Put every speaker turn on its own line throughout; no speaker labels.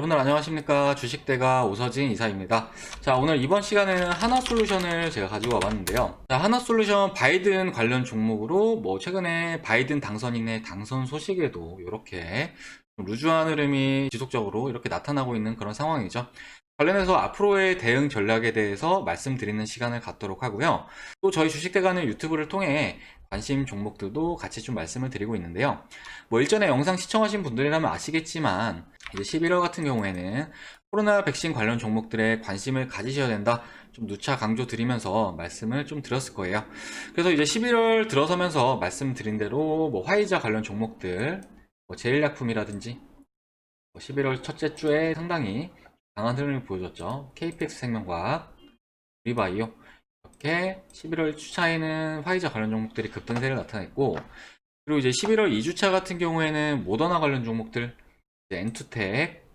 여러분들 안녕하십니까. 주식대가 오서진 이사입니다. 자, 오늘 이번 시간에는 하나솔루션을 제가 가지고 와봤는데요. 자, 하나솔루션 바이든 관련 종목으로 최근에 바이든 당선인의 당선 소식에도 이렇게 루즈한 흐름이 지속적으로 이렇게 나타나고 있는 그런 상황이죠. 관련해서 앞으로의 대응 전략에 대해서 말씀드리는 시간을 갖도록 하고요. 또 저희 주식대가는 유튜브를 통해 관심 종목들도 같이 좀 말씀을 드리고 있는데요. 일전에 영상 시청하신 분들이라면 아시겠지만 이제 11월 같은 경우에는 코로나 백신 관련 종목들에 관심을 가지셔야 된다, 좀 누차 강조 드리면서 말씀을 좀 드렸을 거예요. 그래서 이제 11월 들어서면서 말씀드린 대로 화이자 관련 종목들, 제일약품이라든지 11월 첫째 주에 상당히 강한 흐름을 보여줬죠. KPX 생명과학, 리바이오, 이렇게 11월 주차에는 화이자 관련 종목들이 급등세를 나타냈고, 그리고 이제 11월 2주차 같은 경우에는 모더나 관련 종목들, 엔투텍,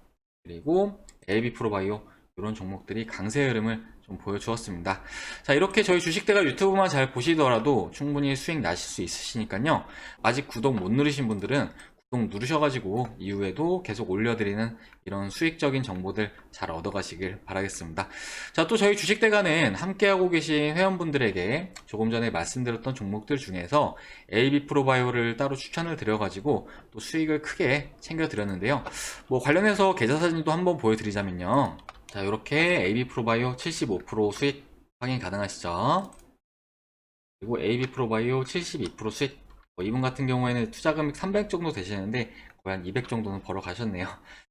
그리고 AB프로바이오, 이런 종목들이 강세 흐름을 좀 보여주었습니다. 자, 이렇게 저희 주식대가 유튜브만 잘 보시더라도 충분히 수익 나실 수 있으시니까요. 아직 구독 못 누르신 분들은 구독 누르셔가지고 이후에도 계속 올려드리는 이런 수익적인 정보들 잘 얻어가시길 바라겠습니다. 자, 또 저희 주식대가는 함께하고 계신 회원분들에게 조금 전에 말씀드렸던 종목들 중에서 AB프로바이오를 따로 추천을 드려가지고 또 수익을 크게 챙겨드렸는데요. 관련해서 계좌 사진도 한번 보여드리자면요. 자, 이렇게 AB프로바이오 75% 수익 확인 가능하시죠? 그리고 AB프로바이오 72% 수익. 이분 같은 경우에는 투자 금액 300 정도 되시는데 거의 한 200 정도는 벌어 가셨네요.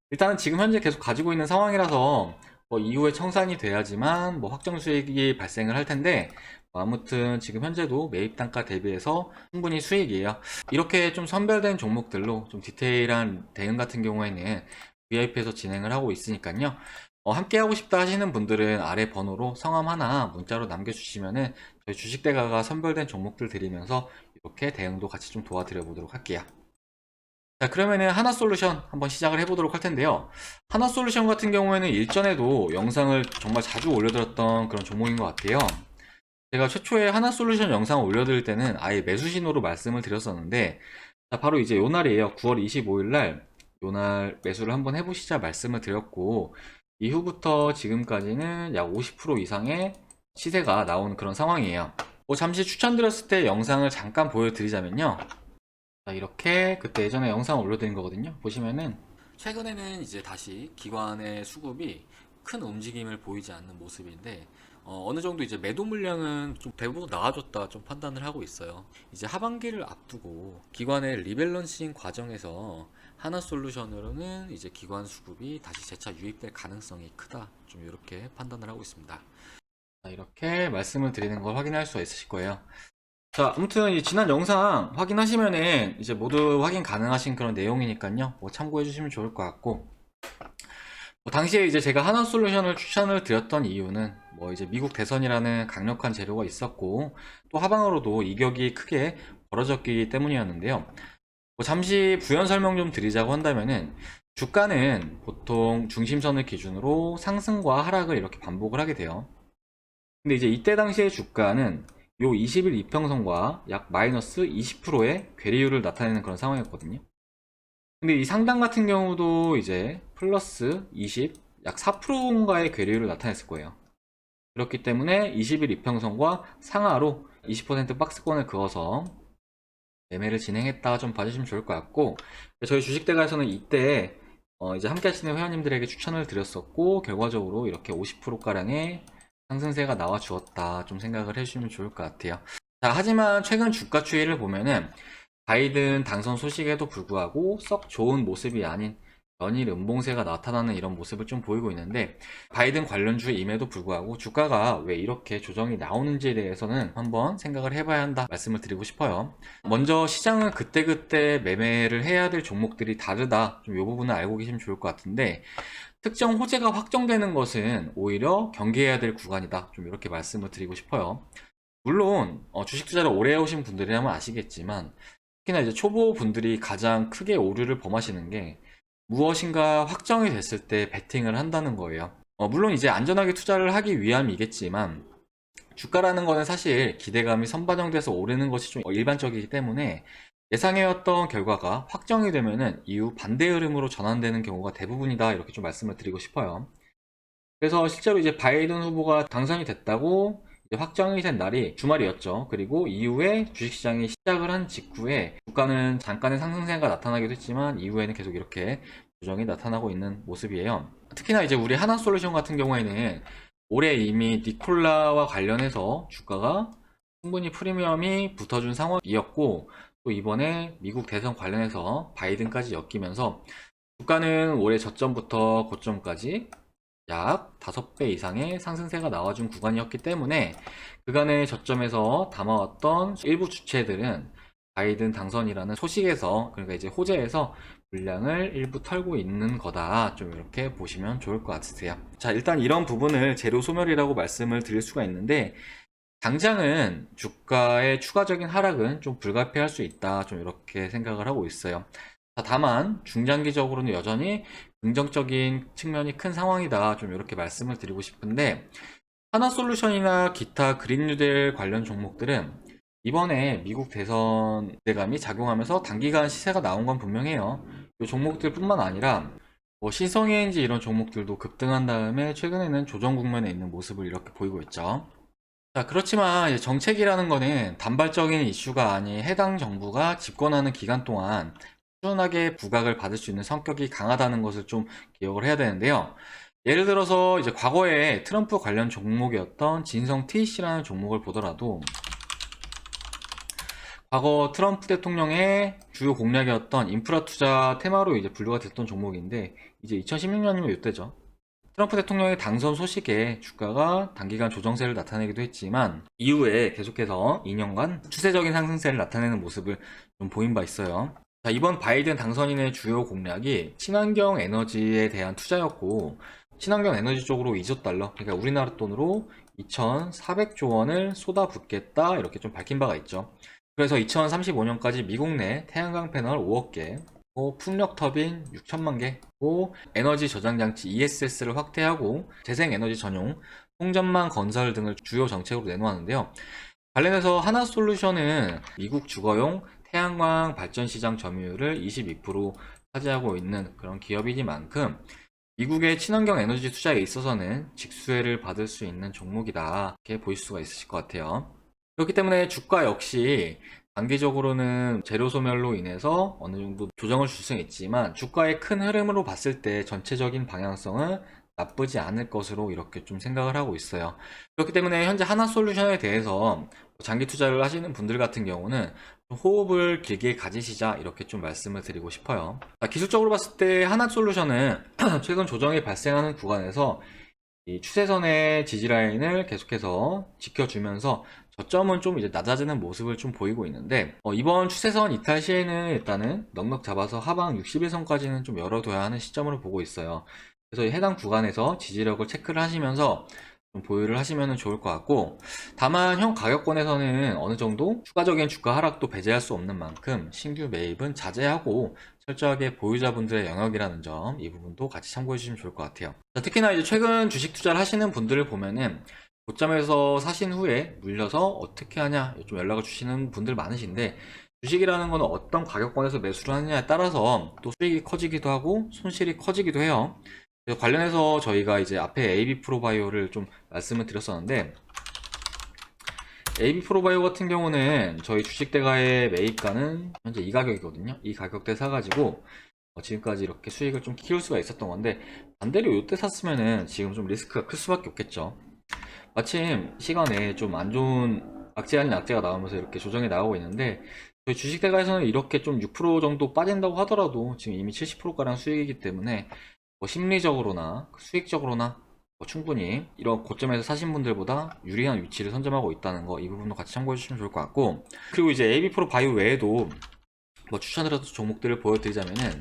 일단은 지금 현재 계속 가지고 있는 상황이라서 이후에 청산이 돼야지만 확정 수익이 발생을 할 텐데, 아무튼 지금 현재도 매입 단가 대비해서 충분히 수익이에요. 이렇게 좀 선별된 종목들로 좀 디테일한 대응 같은 경우에는 VIP에서 진행을 하고 있으니까요. 함께 하고 싶다 하시는 분들은 아래 번호로 성함 하나 문자로 남겨주시면은 저희 주식대가가 선별된 종목들 드리면서 이렇게 대응도 같이 좀 도와드려 보도록 할게요. 자, 그러면은 하나솔루션 한번 시작을 해보도록 할 텐데요. 하나솔루션 같은 경우에는 일전에도 영상을 정말 자주 올려드렸던 그런 종목인 것 같아요. 제가 최초에 하나솔루션 영상을 올려드릴 때는 아예 매수 신호로 말씀을 드렸었는데, 자, 바로 이제 요 날이에요. 9월 25일 날, 요 날 매수를 한번 해보시자 말씀을 드렸고, 이후부터 지금까지는 약 50% 이상의 시세가 나오는 그런 상황이에요. 잠시 추천드렸을 때 영상을 잠깐 보여드리자면요. 자, 이렇게 그때 예전에 영상 올려드린 거거든요. 보시면은 최근에는 이제 다시 기관의 수급이 큰 움직임을 보이지 않는 모습인데, 어느 정도 이제 매도 물량은 좀 대부분 나아졌다 좀 판단을 하고 있어요. 이제 하반기를 앞두고 기관의 리밸런싱 과정에서 하나솔루션으로는 이제 기관 수급이 다시 재차 유입될 가능성이 크다, 좀 이렇게 판단을 하고 있습니다. 자, 이렇게 말씀을 드리는 걸 확인할 수가 있으실 거예요. 자, 아무튼 이 지난 영상 확인하시면은 이제 모두 확인 가능하신 그런 내용이니까요. 참고해 주시면 좋을 것 같고, 당시에 이제 제가 하나솔루션을 추천을 드렸던 이유는 이제 미국 대선이라는 강력한 재료가 있었고, 또 하방으로도 이격이 크게 벌어졌기 때문이었는데요. 잠시 부연 설명 좀 드리자고 한다면은, 주가는 보통 중심선을 기준으로 상승과 하락을 이렇게 반복을 하게 돼요. 근데 이제 이때 당시의 주가는 요 20일 이평선과 약 마이너스 20%의 괴리율을 나타내는 그런 상황이었거든요. 근데 이 상단 같은 경우도 이제 플러스 20, 약 4%인가의 괴리율을 나타냈을 거예요. 그렇기 때문에 20일 이평선과 상하로 20% 박스권을 그어서 매매를 진행했다, 좀 봐주시면 좋을 것 같고, 저희 주식대가에서는 이때 이제 함께 하시는 회원님들에게 추천을 드렸었고, 결과적으로 이렇게 50%가량의 상승세가 나와 주었다, 좀 생각을 해주시면 좋을 것 같아요. 자, 하지만 최근 주가 추이를 보면은 바이든 당선 소식에도 불구하고 썩 좋은 모습이 아닌 연일 음봉세가 나타나는 이런 모습을 좀 보이고 있는데, 바이든 관련주임에도 불구하고 주가가 왜 이렇게 조정이 나오는지에 대해서는 한번 생각을 해봐야 한다 말씀을 드리고 싶어요. 먼저 시장은 그때그때 매매를 해야 될 종목들이 다르다, 좀 이 부분을 알고 계시면 좋을 것 같은데, 특정 호재가 확정되는 것은 오히려 경계해야 될 구간이다, 좀 이렇게 말씀을 드리고 싶어요. 물론 주식 투자를 오래 해오신 분들이라면 아시겠지만, 특히나 이제 초보 분들이 가장 크게 오류를 범하시는 게 무엇인가 확정이 됐을 때 베팅을 한다는 거예요. 물론 이제 안전하게 투자를 하기 위함이겠지만, 주가라는 거는 사실 기대감이 선반영돼서 오르는 것이 좀 일반적이기 때문에 예상해왔던 결과가 확정이 되면은 이후 반대 흐름으로 전환되는 경우가 대부분이다, 이렇게 좀 말씀을 드리고 싶어요. 그래서 실제로 이제 바이든 후보가 당선이 됐다고 이제 확정이 된 날이 주말이었죠. 그리고 이후에 주식시장이 시작을 한 직후에 주가는 잠깐의 상승세가 나타나기도 했지만 이후에는 계속 이렇게 조정이 나타나고 있는 모습이에요. 특히나 이제 우리 하나솔루션 같은 경우에는 올해 이미 니콜라와 관련해서 주가가 충분히 프리미엄이 붙어준 상황이었고, 또 이번에 미국 대선 관련해서 바이든까지 엮이면서 주가는 올해 저점부터 고점까지 약 5배 이상의 상승세가 나와준 구간이었기 때문에 그간의 저점에서 담아왔던 일부 주체들은 바이든 당선이라는 소식에서, 그러니까 이제 호재에서 물량을 일부 털고 있는 거다, 좀 이렇게 보시면 좋을 것 같으세요. 자, 일단 이런 부분을 재료 소멸이라고 말씀을 드릴 수가 있는데, 당장은 주가의 추가적인 하락은 좀 불가피할 수 있다, 좀 이렇게 생각을 하고 있어요. 다만 중장기적으로는 여전히 긍정적인 측면이 큰 상황이다, 좀 이렇게 말씀을 드리고 싶은데, 하나솔루션이나 기타 그린뉴델 관련 종목들은 이번에 미국 대선 기대감이 작용하면서 단기간 시세가 나온 건 분명해요. 이 종목들 뿐만 아니라 뭐 신성에너지 이런 종목들도 급등한 다음에 최근에는 조정 국면에 있는 모습을 이렇게 보이고 있죠. 자, 그렇지만 이제 정책이라는 거는 단발적인 이슈가 아닌 해당 정부가 집권하는 기간 동안 꾸준하게 부각을 받을 수 있는 성격이 강하다는 것을 좀 기억을 해야 되는데요. 예를 들어서 이제 과거에 트럼프 관련 종목이었던 진성 TC라는 종목을 보더라도, 과거 트럼프 대통령의 주요 공약이었던 인프라 투자 테마로 이제 분류가 됐던 종목인데, 이제 2016년이면 이때죠. 트럼프 대통령의 당선 소식에 주가가 단기간 조정세를 나타내기도 했지만 이후에 계속해서 2년간 추세적인 상승세를 나타내는 모습을 좀 보인 바 있어요. 자, 이번 바이든 당선인의 주요 공약이 친환경 에너지에 대한 투자였고, 친환경 에너지 쪽으로 2조 달러, 그러니까 우리나라 돈으로 2,400조 원을 쏟아붓겠다, 이렇게 좀 밝힌 바가 있죠. 그래서 2035년까지 미국 내 태양광 패널 5억 개, 풍력 터빈 6천만 개, 에너지 저장 장치 ESS를 확대하고 재생에너지 전용 송전망 건설 등을 주요 정책으로 내놓았는데요. 관련해서 하나솔루션은 미국 주거용 태양광 발전 시장 점유율을 22% 차지하고 있는 그런 기업이니만큼 미국의 친환경 에너지 투자에 있어서는 직수혜를 받을 수 있는 종목이다, 이렇게 보실 수가 있으실 것 같아요. 그렇기 때문에 주가 역시 단기적으로는 재료 소멸로 인해서 어느 정도 조정을 줄 수는 있지만 주가의 큰 흐름으로 봤을 때 전체적인 방향성은 나쁘지 않을 것으로 이렇게 좀 생각을 하고 있어요. 그렇기 때문에 현재 하나솔루션에 대해서 장기 투자를 하시는 분들 같은 경우는 호흡을 길게 가지시자, 이렇게 좀 말씀을 드리고 싶어요. 기술적으로 봤을 때 하나솔루션은 최근 조정이 발생하는 구간에서 이 추세선의 지지라인을 계속해서 지켜주면서 저점은 좀 이제 낮아지는 모습을 좀 보이고 있는데, 이번 추세선 이탈 시에는 일단은 넉넉 잡아서 하방 60일선까지는 좀 열어둬야 하는 시점으로 보고 있어요. 그래서 해당 구간에서 지지력을 체크를 하시면서 좀 보유를 하시면 좋을 것 같고, 다만 현 가격권에서는 어느 정도 추가적인 주가 하락도 배제할 수 없는 만큼 신규 매입은 자제하고 철저하게 보유자분들의 영역이라는 점, 이 부분도 같이 참고해 주시면 좋을 것 같아요. 특히나 이제 최근 주식 투자를 하시는 분들을 보면은 고점에서 사신 후에 물려서 어떻게 하냐 좀 연락을 주시는 분들 많으신데, 주식이라는 거는 어떤 가격권에서 매수를 하느냐에 따라서 또 수익이 커지기도 하고 손실이 커지기도 해요. 그래서 관련해서 저희가 이제 앞에 AB 프로바이오를 좀 말씀을 드렸었는데, AB 프로바이오 같은 경우는 저희 주식대가의 매입가는 현재 이 가격이거든요. 이 가격대 사가지고 지금까지 이렇게 수익을 좀 키울 수가 있었던 건데, 반대로 이때 샀으면은 지금 좀 리스크가 클 수밖에 없겠죠. 마침 시간에 좀 안 좋은 악재 아닌 악재가 나오면서 이렇게 조정이 나오고 있는데, 저희 주식대가에서는 이렇게 좀 6% 정도 빠진다고 하더라도 지금 이미 70%가량 수익이기 때문에 뭐 심리적으로나 수익적으로나 충분히 이런 고점에서 사신 분들보다 유리한 위치를 선점하고 있다는 거, 이 부분도 같이 참고해 주시면 좋을 것 같고, 그리고 이제 AB 프로 바이오 외에도 뭐 추천드렸던 종목들을 보여드리자면은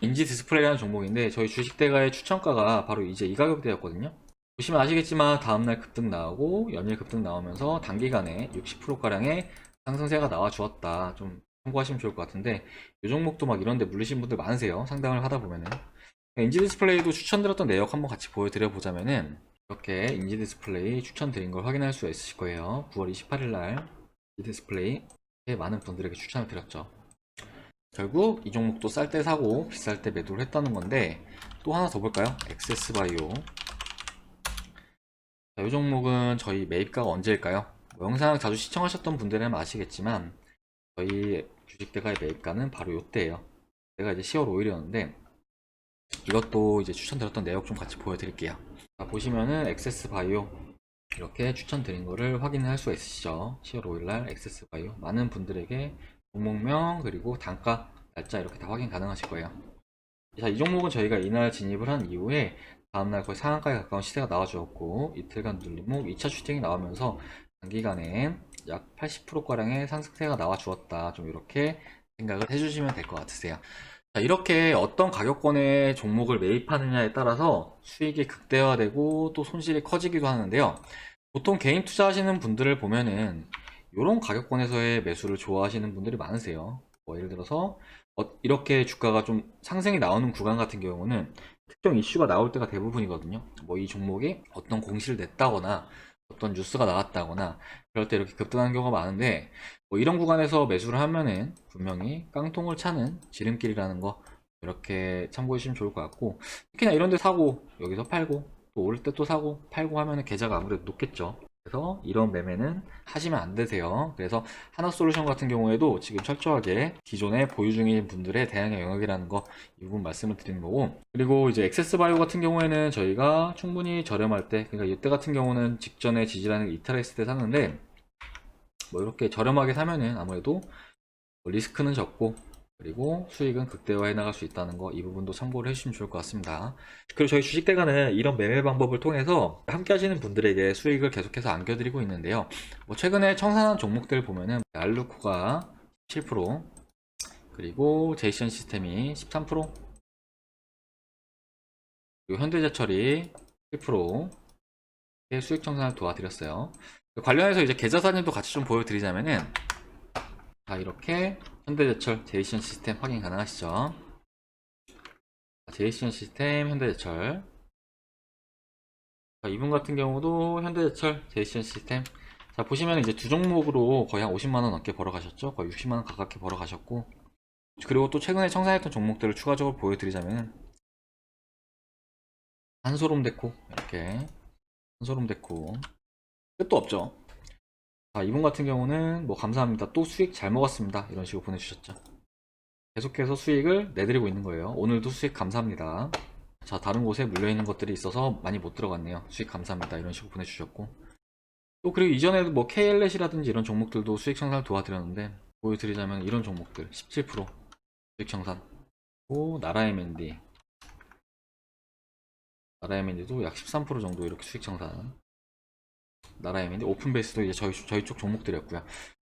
인지 디스플레이라는 종목인데, 저희 주식대가의 추천가가 바로 이제 이 가격대였거든요. 보시면 아시겠지만 다음날 급등 나오고 연일 급등 나오면서 단기간에 60%가량의 상승세가 나와 주었다, 좀 참고하시면 좋을 것 같은데, 이 종목도 막 이런데 물리신 분들 많으세요, 상담을 하다 보면은. 인지 디스플레이도 추천드렸던 내역 한번 같이 보여드려 보자면은, 이렇게 인지 디스플레이 추천드린 걸 확인할 수가 있으실 거예요. 9월 28일 날 인지 디스플레이 많은 분들에게 추천을 드렸죠. 결국 이 종목도 쌀 때 사고 비쌀 때 매도를 했다는 건데, 또 하나 더 볼까요? 액세스바이오. 자, 이 종목은 저희 매입가가 언제일까요? 뭐 영상 자주 시청하셨던 분들은 아시겠지만 저희 주식대가의 매입가는 바로 이때예요. 제가 이제 10월 5일이었는데 이것도 이제 추천드렸던 내역 좀 같이 보여드릴게요. 자, 보시면은 액세스바이오 이렇게 추천드린 거를 확인할 수가 있으시죠. 10월 5일날 액세스바이오 많은 분들에게 종목명 그리고 단가 날짜 이렇게 다 확인 가능하실 거예요. 자, 이 종목은 저희가 이날 진입을 한 이후에 다음날 거의 상한가에 가까운 시세가 나와주었고 이틀간 눌림 후 2차 슈팅이 나오면서 단기간에 약 80%가량의 상승세가 나와주었다. 좀 이렇게 생각을 해주시면 될 것 같으세요. 자, 이렇게 어떤 가격권의 종목을 매입하느냐에 따라서 수익이 극대화되고 또 손실이 커지기도 하는데요. 보통 개인 투자하시는 분들을 보면은 이런 가격권에서의 매수를 좋아하시는 분들이 많으세요. 뭐 예를 들어서 이렇게 주가가 좀 상승이 나오는 구간 같은 경우는 특정 이슈가 나올 때가 대부분이거든요. 뭐 이 종목이 어떤 공시를 냈다거나 어떤 뉴스가 나왔다거나 그럴 때 이렇게 급등하는 경우가 많은데, 뭐 이런 구간에서 매수를 하면은 분명히 깡통을 차는 지름길이라는 거 이렇게 참고해 주시면 좋을 것 같고, 특히나 이런 데 사고 여기서 팔고 또 오를 때 또 사고 팔고 하면은 계좌가 아무래도 높겠죠. 그래서 이런 매매는 하시면 안 되세요. 그래서 하나솔루션 같은 경우에도 지금 철저하게 기존에 보유 중인 분들의 대항의 영역이라는 거 이 부분 말씀을 드리는 거고, 그리고 이제 액세스바이오 같은 경우에는 저희가 충분히 저렴할 때, 그러니까 이때 같은 경우는 직전에 지지라는 이탈했을 때 샀는데 뭐 이렇게 저렴하게 사면은 아무래도 리스크는 적고 그리고 수익은 극대화해 나갈 수 있다는 거, 이 부분도 참고를 해주시면 좋을 것 같습니다. 그리고 저희 주식대가는 이런 매매 방법을 통해서 함께 하시는 분들에게 수익을 계속해서 안겨드리고 있는데요. 뭐 최근에 청산한 종목들 보면은 알루코가 7%, 그리고 제이션 시스템이 13%, 그리고 현대제철이 7%의 수익 청산을 도와드렸어요. 관련해서 이제 계좌 사진도 같이 좀 보여드리자면은, 자, 이렇게 현대제철, 제이션 시스템 확인 가능하시죠? 제이션 시스템, 현대제철. 자, 이분 같은 경우도 현대제철, 제이션 시스템. 자, 보시면 이제 두 종목으로 거의 한 50만원 넘게 벌어가셨죠? 거의 60만원 가깝게 벌어가셨고. 그리고 또 최근에 청산했던 종목들을 추가적으로 보여드리자면, 한솔홈데코, 이렇게. 한솔홈데코. 끝도 없죠? 자, 이분 같은 경우는 뭐 감사합니다. 또 수익 잘 먹었습니다. 이런 식으로 보내주셨죠. 계속해서 수익을 내드리고 있는 거예요. 오늘도 수익 감사합니다. 자, 다른 곳에 물려있는 것들이 있어서 많이 못 들어갔네요. 수익 감사합니다. 이런 식으로 보내주셨고. 또 그리고 이전에도 뭐 KL넷이라든지 이런 종목들도 수익 청산을 도와드렸는데, 보여드리자면 이런 종목들 17% 수익 청산. 또 나라MND 약 13% 정도 이렇게 수익 청산. 나라MND 오픈베이스도 이제 저희 쪽 종목들이었고요.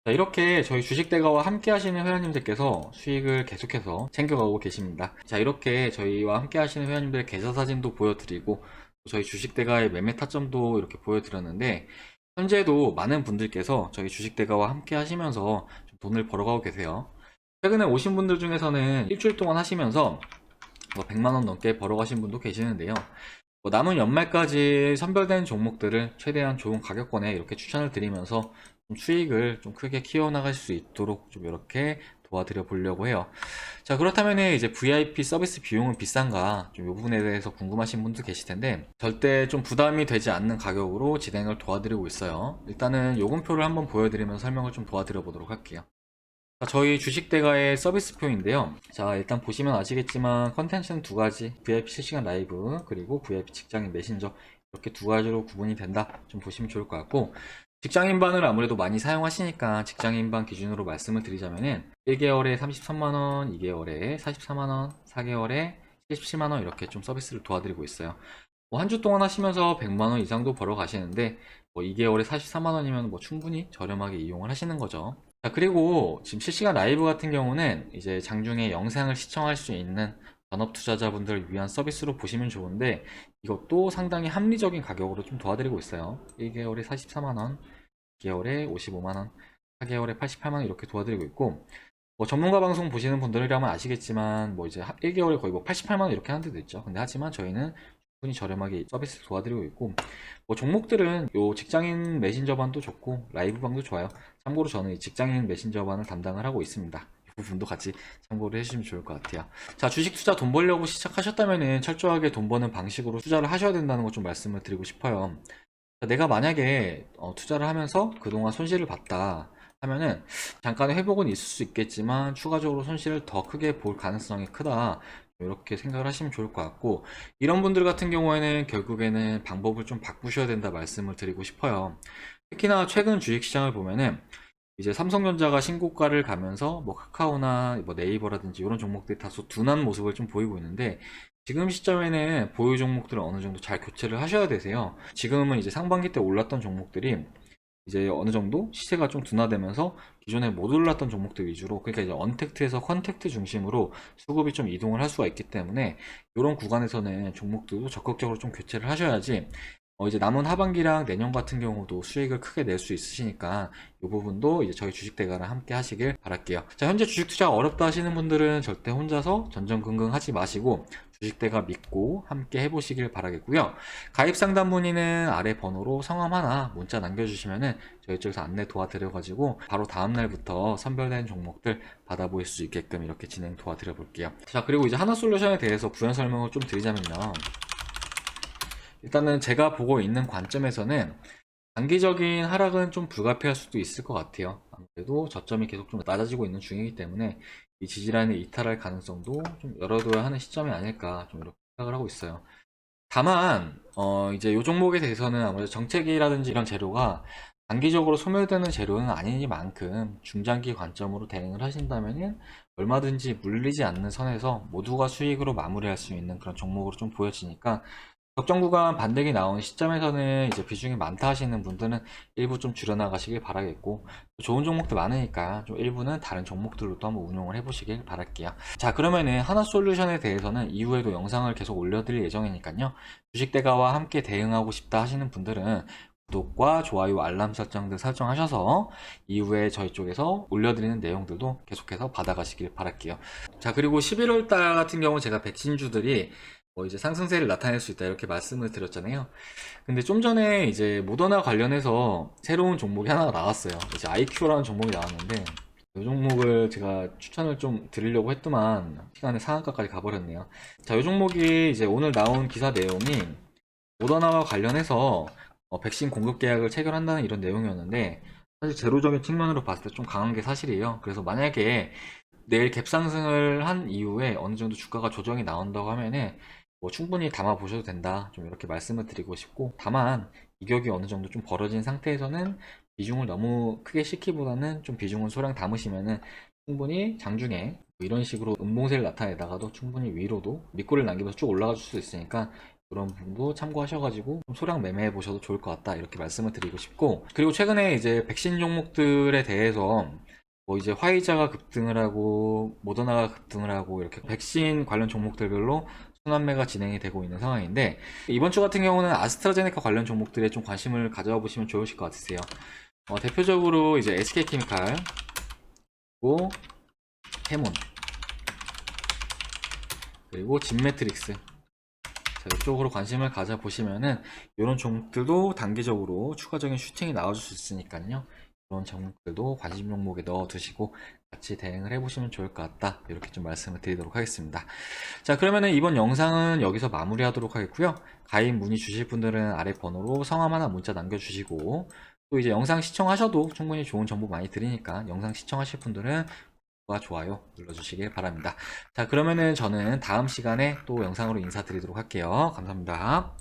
자, 이렇게 저희 주식대가와 함께 하시는 회원님들께서 수익을 계속해서 챙겨가고 계십니다. 자, 이렇게 저희와 함께 하시는 회원님들의 계좌 사진도 보여드리고 저희 주식대가의 매매 타점도 이렇게 보여드렸는데, 현재도 많은 분들께서 저희 주식대가와 함께 하시면서 좀 돈을 벌어가고 계세요. 최근에 오신 분들 중에서는 일주일 동안 하시면서 뭐 100만원 넘게 벌어가신 분도 계시는데요. 뭐 남은 연말까지 선별된 종목들을 최대한 좋은 가격권에 이렇게 추천을 드리면서 좀 수익을 좀 크게 키워나갈 수 있도록 좀 이렇게 도와드려 보려고 해요. 자, 그렇다면 이제 VIP 서비스 비용은 비싼가, 좀 이 부분에 대해서 궁금하신 분도 계실 텐데, 절대 좀 부담이 되지 않는 가격으로 진행을 도와드리고 있어요. 일단은 요금표를 한번 보여드리면서 설명을 좀 도와드려 보도록 할게요. 저희 주식대가의 서비스표인데요. 자, 일단 보시면 아시겠지만 컨텐츠는 두 가지, VIP 실시간 라이브 그리고 VIP 직장인 메신저, 이렇게 두 가지로 구분이 된다, 좀 보시면 좋을 것 같고, 직장인반을 아무래도 많이 사용하시니까 직장인반 기준으로 말씀을 드리자면은 1개월에 33만원, 2개월에 44만원, 4개월에 77만원 이렇게 좀 서비스를 도와드리고 있어요. 뭐 한 주 동안 하시면서 100만원 이상도 벌어 가시는데, 뭐 2개월에 44만원이면 뭐 충분히 저렴하게 이용을 하시는 거죠. 자, 그리고 지금 실시간 라이브 같은 경우는 이제 장중에 영상을 시청할 수 있는 전업 투자자분들을 위한 서비스로 보시면 좋은데, 이것도 상당히 합리적인 가격으로 좀 도와드리고 있어요. 1개월에 44만원, 2개월에 55만원, 4개월에 88만원 이렇게 도와드리고 있고, 뭐 전문가 방송 보시는 분들이라면 아시겠지만 뭐 이제 1개월에 거의 뭐 88만원 이렇게 하는 데도 있죠. 근데 하지만 저희는 충분히 저렴하게 서비스 도와드리고 있고, 뭐 종목들은 요 직장인 메신저반도 좋고 라이브방도 좋아요. 참고로 저는 이 직장인 메신저반을 담당을 하고 있습니다. 부분도 같이 참고를 해주시면 좋을 것 같아요. 자, 주식 투자 돈 벌려고 시작하셨다면은 철저하게 돈 버는 방식으로 투자를 하셔야 된다는 거 좀 말씀을 드리고 싶어요. 자, 내가 만약에 투자를 하면서 그동안 손실을 봤다 하면은 잠깐의 회복은 있을 수 있겠지만 추가적으로 손실을 더 크게 볼 가능성이 크다, 이렇게 생각을 하시면 좋을 것 같고, 이런 분들 같은 경우에는 결국에는 방법을 좀 바꾸셔야 된다 말씀을 드리고 싶어요. 특히나 최근 주식시장을 보면은 이제 삼성전자가 신고가를 가면서 뭐 카카오나 뭐 네이버라든지 이런 종목들이 다소 둔한 모습을 좀 보이고 있는데, 지금 시점에는 보유 종목들을 어느 정도 잘 교체를 하셔야 되세요. 지금은 이제 상반기 때 올랐던 종목들이 이제 어느 정도 시세가 좀 둔화되면서 기존에 못 올랐던 종목들 위주로, 그러니까 이제 언택트에서 컨택트 중심으로 수급이 좀 이동을 할 수가 있기 때문에 이런 구간에서는 종목들도 적극적으로 좀 교체를 하셔야지 이제 남은 하반기랑 내년 같은 경우도 수익을 크게 낼 수 있으시니까 이 부분도 이제 저희 주식대가랑 함께 하시길 바랄게요. 자, 현재 주식 투자가 어렵다 하시는 분들은 절대 혼자서 전전긍긍 하지 마시고 주식대가 믿고 함께 해보시길 바라겠고요. 가입 상담 문의는 아래 번호로 성함 하나 문자 남겨주시면은 저희 쪽에서 안내 도와드려가지고 바로 다음날부터 선별된 종목들 받아보실 수 있게끔 이렇게 진행 도와드려 볼게요. 자, 그리고 이제 하나솔루션에 대해서 부연 설명을 좀 드리자면요. 일단은 제가 보고 있는 관점에서는 단기적인 하락은 좀 불가피할 수도 있을 것 같아요. 아무래도 저점이 계속 좀 낮아지고 있는 중이기 때문에 이 지지라인을 이탈할 가능성도 좀 열어둬야 하는 시점이 아닐까, 좀 이렇게 생각을 하고 있어요. 다만 이제 이 종목에 대해서는 아무래도 정책이라든지 이런 재료가 단기적으로 소멸되는 재료는 아니니만큼 중장기 관점으로 대응을 하신다면은 얼마든지 물리지 않는 선에서 모두가 수익으로 마무리할 수 있는 그런 종목으로 좀 보여지니까, 적정 구간 반등이 나오는 시점에서는 이제 비중이 많다 하시는 분들은 일부 좀 줄여나가시길 바라겠고, 좋은 종목도 많으니까 좀 일부는 다른 종목들로 또 한번 운용을 해보시길 바랄게요. 자, 그러면은 하나솔루션에 대해서는 이후에도 영상을 계속 올려드릴 예정이니까요. 주식대가와 함께 대응하고 싶다 하시는 분들은 구독과 좋아요, 알람 설정 등 설정하셔서 이후에 저희 쪽에서 올려드리는 내용들도 계속해서 받아가시길 바랄게요. 자, 그리고 11월 달 같은 경우 제가 백신주들이 이제 상승세를 나타낼 수 있다 이렇게 말씀을 드렸잖아요. 근데 좀 전에 이제 모더나 관련해서 새로운 종목이 하나 나왔어요. 이제 IQ라는 종목이 나왔는데 이 종목을 제가 추천을 좀 드리려고 했더만 시간에 상한가까지 가버렸네요. 자, 이 종목이 이제 오늘 나온 기사 내용이 모더나와 관련해서 백신 공급 계약을 체결한다는 이런 내용이었는데, 사실 제로적인 측면으로 봤을 때 좀 강한 게 사실이에요. 그래서 만약에 내일 갭상승을 한 이후에 어느 정도 주가가 조정이 나온다고 하면은 뭐 충분히 담아 보셔도 된다, 좀 이렇게 말씀을 드리고 싶고, 다만 이격이 어느 정도 좀 벌어진 상태에서는 비중을 너무 크게 시키보다는 좀 비중을 소량 담으시면은 충분히 장중에 뭐 이런 식으로 음봉세를 나타내다가도 충분히 위로도 밑꼬리를 남기면서 쭉 올라가 줄 수 있으니까 그런 부분도 참고하셔가지고 좀 소량 매매해 보셔도 좋을 것 같다, 이렇게 말씀을 드리고 싶고, 그리고 최근에 이제 백신 종목들에 대해서 뭐 이제 화이자가 급등을 하고 모더나가 급등을 하고 이렇게 백신 관련 종목들별로 순환매가 진행이 되고 있는 상황인데, 이번 주 같은 경우는 아스트라제네카 관련 종목들에 좀 관심을 가져와 보시면 좋으실 것 같으세요. 대표적으로 이제 SK케미칼, 그리고 해몬, 그리고 진매트릭스, 자, 이쪽으로 관심을 가져보시면은 이런 종목들도 단기적으로 추가적인 슈팅이 나와줄 수 있으니까요. 이런 종목들도 관심 종목에 넣어두시고 같이 대응을 해보시면 좋을 것 같다, 이렇게 좀 말씀을 드리도록 하겠습니다. 자, 그러면은 이번 영상은 여기서 마무리하도록 하겠고요. 가입 문의 주실 분들은 아래 번호로 성함 하나 문자 남겨주시고, 또 이제 영상 시청하셔도 충분히 좋은 정보 많이 드리니까 영상 시청하실 분들은 구독과 좋아요 눌러주시길 바랍니다. 자, 그러면은 저는 다음 시간에 또 영상으로 인사드리도록 할게요. 감사합니다.